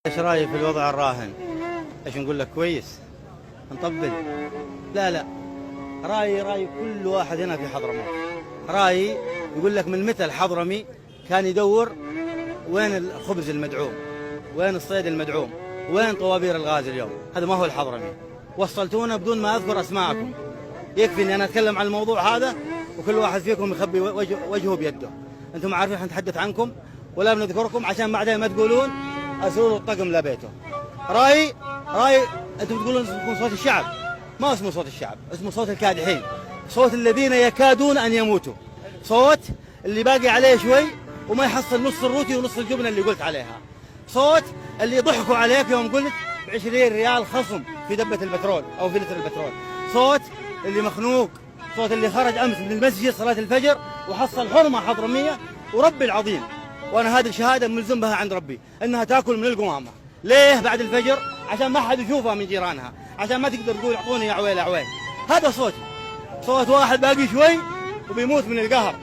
ايش رايك في الوضع الراهن؟ ايش نقول لك كويس؟ نطبل؟ لا، رايي كل واحد هنا في حضرموت. رايي يقول لك من متى الحضرمي كان يدور وين الخبز المدعوم، وين الصيد المدعوم، وين طوابير الغاز اليوم. هذا ما هو الحضرمي. وصلتونا بدون ما اذكر اسماءكم. يكفي اني انا اتكلم عن الموضوع هذا وكل واحد فيكم يخبي وجهه بيده. انتم عارفين حنتحدث عنكم ولا بنذكركم عشان بعدين ما تقولون اسولوا الطقم لبيته. رايي انتم تقولون اسمه صوت الشعب. ما اسمه صوت الشعب، اسمه صوت الكادحين، صوت الذين يكادون ان يموتوا، صوت اللي باقي عليه شوي وما يحصل نص الروتي ونص الجبنه اللي قلت عليها، صوت اللي ضحكوا عليك يوم قلت ب20 ريال خصم في دبه البترول او في لتر البترول، صوت اللي مخنوق، صوت اللي خرج امس من المسجد صلاه الفجر وحصل حرمه حضرميه وربي العظيم، وانا هذه الشهاده ملزم بها عند ربي انها تاكل من القمامه. ليه بعد الفجر؟ عشان ما حد يشوفها من جيرانها، عشان ما تقدر تقول اعطوني يا عويل يا عويل. هذا صوتي، صوت واحد باقي شوي وبيموت من القهر،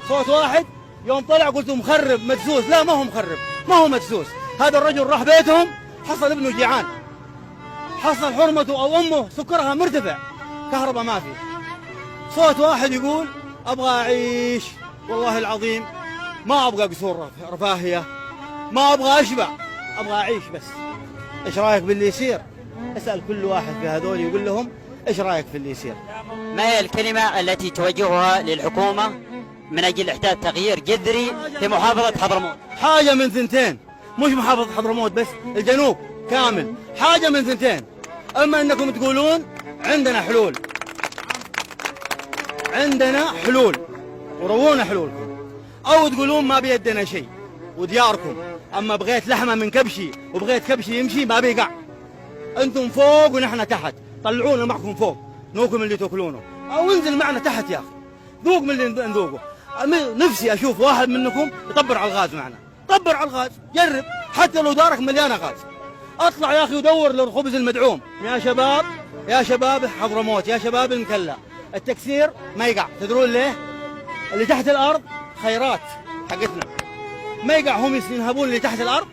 صوت واحد يوم طلع قلت مخرب مدسوس. لا، ما هو مخرب، ما هو مدسوس. هذا الرجل راح بيتهم حصل ابنه جيعان، حصل حرمته او امه سكرها مرتفع، كهرباء ما في. صوت واحد يقول ابغى اعيش، والله العظيم ما ابغى قصور رفاهيه، ما ابغى اشبع، ابغى اعيش بس. ايش رايك باللي يصير؟ اسال كل واحد في هذول يقول لهم ايش رايك في اللي يصير؟ ما هي الكلمه التي توجهها للحكومه من اجل احداث تغيير جذري في محافظه حضرموت؟ حاجه من ثنتين، مش محافظه حضرموت بس، الجنوب كامل. حاجه من ثنتين، اما انكم تقولون عندنا حلول، عندنا حلول وروونا حلولكم، او تقولون ما بيدنا شيء ودياركم، اما بغيت لحمه من كبشي وبغيت كبشي يمشي ما بيقع. انتم فوق ونحن تحت، طلعونا معكم فوق نوكم اللي تاكلونه، او انزل معنا تحت يا اخي ذوق من اللي نذوقه. نفسي اشوف واحد منكم يطبر على الغاز معنا، طبر على الغاز، جرب حتى لو دارك مليانه غاز، اطلع يا اخي ودور للخبز المدعوم. يا شباب، يا شباب حضرموت، يا شباب المكلا، التكسير ما يقع. تدرون ليه؟ اللي تحت الارض خيرات حقتنا ما يقع، هم ينهبون اللي تحت الارض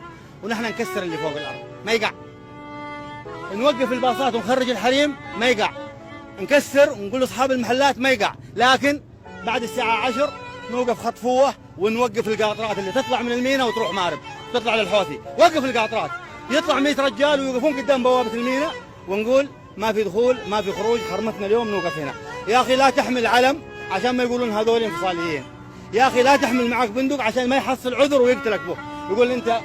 ونحن نكسر اللي فوق الارض، ما يقع. نوقف الباصات ونخرج الحريم ما يقع، نكسر ونقول لاصحاب المحلات ما يقع. لكن بعد الساعه 10 نوقف خطفوه ونوقف القاطرات اللي تطلع من المينا وتروح مارب، تطلع للحوثي، وقف القاطرات. يطلع 100 رجال ويوقفون قدام بوابه المينا ونقول ما في دخول ما في خروج، خرمتنا اليوم نوقف هنا. يا اخي لا تحمل علم عشان ما يقولون هذول انفصاليين، يا اخي لا تحمل معك بندق عشان ما يحصل عذر ويقتلك به، يقول انت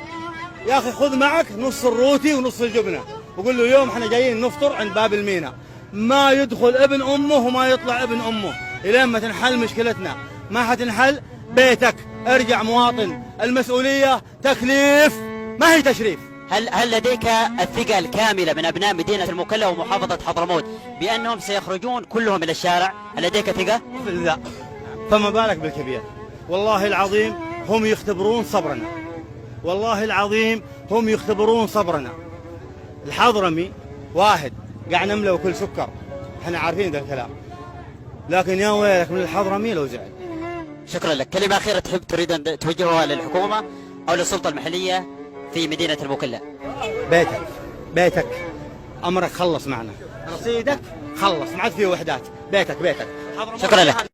يا اخي خذ معك نص الروتي ونص الجبنه، وقول له اليوم احنا جايين نفطر عند باب المينا. ما يدخل ابن امه وما يطلع ابن امه الين ما تنحل مشكلتنا. ما حتنحل بيتك، ارجع مواطن. المسؤوليه تكليف ما هي تشريف. هل لديك الثقة الكاملة من أبناء مدينة المكلا ومحافظة حضرموت بأنهم سيخرجون كلهم إلى الشارع؟ هل لديك ثقة؟ لا، فما بالك بالكبير. والله العظيم هم يختبرون صبرنا، والله العظيم هم يختبرون صبرنا. الحضرمي واحد قاعد نملة وكل سكر، احنا عارفين ذا الكلام، لكن يا ويلك من الحضرمي لو زعل. شكرا لك. كلمة أخيرة تريد أن توجهها للحكومة أو للسلطة المحلية في مدينة المكلا؟ بيتك أمرك خلص معنا، رصيدك خلص، ما عاد فيه وحدات، بيتك. شكرا لك.